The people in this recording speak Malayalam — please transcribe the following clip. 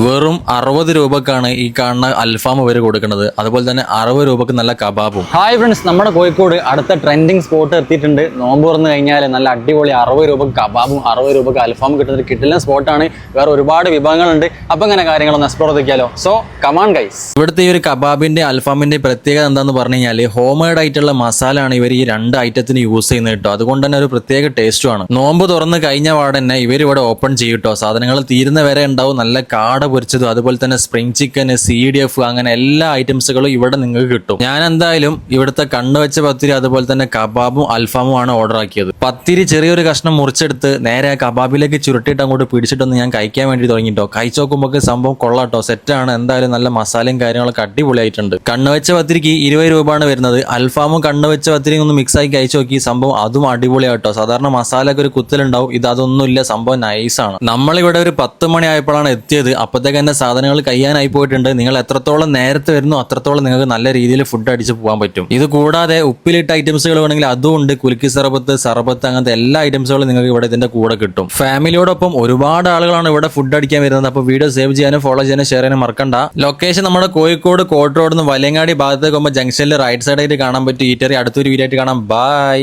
വെറും 60 രൂപക്കാണ് ഈ കാണുന്ന അൽഫാം ഇവർ കൊടുക്കുന്നത്. അതുപോലെ തന്നെ 60 രൂപക്ക് നല്ല കബാബും. ഹായ് ഫ്രണ്ട്സ്, നമ്മുടെ കോഴിക്കോട് അടുത്ത ട്രെൻഡിങ് സ്പോട്ട് എത്തിയിട്ടുണ്ട്. നോമ്പ് തുറന്നു കഴിഞ്ഞാൽ നല്ല അടിപൊളി 60 രൂപക്ക് കബാബും 60 രൂപക്ക് അൽഫാമും കിട്ടുന്ന ഒരു കിട്ടില്ല സ്പോട്ടാണ്. വേറെ ഒരുപാട് വിഭവങ്ങളുണ്ട്. അപ്പം ഇങ്ങനെ കാര്യങ്ങളൊന്ന് എക്സ്പ്ലോർ ചെയ്യിക്കാലോ. So come on guys. ഇവിടുത്തെ ഈ ഒരു കബാബിന്റെ അൽഫാമിന്റെ പ്രത്യേകത എന്താന്ന് പറഞ്ഞു കഴിഞ്ഞാൽ ഹോം മെയ്ഡ് ആയിട്ടുള്ള മസാല ആണ് ഇവർ ഈ രണ്ട് ഐറ്റത്തിന് യൂസ് ചെയ്യുന്നത് കേട്ടോ. അതുകൊണ്ട് തന്നെ ഒരു പ്രത്യേക ടേസ്റ്റുമാണ്. നോമ്പ് തുറന്ന് കഴിഞ്ഞ പാടെ തന്നെ ഇവർ ഇവിടെ ഓപ്പൺ ചെയ്യും കേട്ടോ. സാധനങ്ങൾ തീരുന്ന വരെ ഉണ്ടാവും. നല്ല കാട പൊരിച്ചതും അതുപോലെ തന്നെ സ്പ്രിംഗ് ചിക്കൻ, CDF അങ്ങനെ എല്ലാ ഐറ്റംസുകളും ഇവിടെ നിങ്ങൾക്ക് കിട്ടും. ഞാൻ എന്തായാലും ഇവിടുത്തെ കണ്ണുവെച്ച പത്തിരി അതുപോലെ തന്നെ കബാബും അൽഫാമും ആണ് ഓർഡർ ആക്കിയത്. പത്തിരി ചെറിയൊരു കഷ്ണം മുറിച്ചെടുത്ത് നേരെ കബാബിലേക്ക് ചുരുട്ടിയിട്ട് അങ്ങോട്ട് പിടിച്ചിട്ടൊന്ന് ഞാൻ കഴിക്കാൻ വേണ്ടി തുടങ്ങിട്ടോ. കഴിച്ചു നോക്കുമ്പോൾ സംഭവം കൊള്ളാട്ടോ, സെറ്റാണ്. എന്തായാലും നല്ല മസാലയും കാര്യങ്ങളൊക്കെ അടിപൊളിയായിട്ടുണ്ട്. കണ്ണുവെച്ച പത്തിരിക്ക് 20 രൂപയാണ് വരുന്നത്. അൽഫാമും കണ്ണുവെച്ച പത്തിരിയും ഒന്ന് മിക്സ് ആയി കഴിച്ചു നോക്കി, സംഭവം അതും അടിപൊളിയാട്ടോ. സാധാരണ മസാലയൊക്കെ ഒരു കുത്തലുണ്ടാവും, ഇത് അതൊന്നുമില്ല, സംഭവം നൈസാണ്. നമ്മളിവിടെ ഒരു 10 മണി ആയപ്പോഴാണ് എത്തിയത്. അപ്പോഴത്തേക്ക് തന്നെ സാധനങ്ങൾ കഴിയാനായി പോയിട്ടുണ്ട്. നിങ്ങൾ എത്രത്തോളം നേരത്തെ വരുന്നു അത്രത്തോളം നിങ്ങൾക്ക് നല്ല രീതിയിൽ ഫുഡ് അടിച്ച് പോകാൻ പറ്റും. ഇത് കൂടാതെ ഉപ്പിലിട്ട ഐറ്റംസുകൾ വേണമെങ്കിൽ അതും ഉണ്ട്. കുലുക്കി സർബത്ത് അങ്ങനത്തെ എല്ലാ ഐറ്റംസുകളും നിങ്ങൾക്ക് ഇവിടെ ഇതിന്റെ കൂടെ കിട്ടും. ഫാമിലിയോടൊപ്പം ഒരുപാട് ആളുകളാണ് ഇവിടെ ഫുഡ് അടിക്കാൻ വരുന്നത്. അപ്പോൾ വീഡിയോ സേവ് ചെയ്യാനും ഫോളോ ചെയ്യാനും ഷെയർ ചെയ്യാനും മറക്കണ്ട. ലൊക്കേഷൻ നമ്മുടെ കോഴിക്കോട് കോട്ട് റോഡ് നിന്ന് വലയങ്ങാടി ഭാഗത്തേക്ക് പോകുമ്പോൾ ജംഗ്ഷനിൽ റൈറ്റ് സൈഡായിട്ട് കാണാൻ പറ്റും. ഈറ്ററി അടുത്തൊരു വീഡിയോ ആയിട്ട് കാണാം. ബൈ.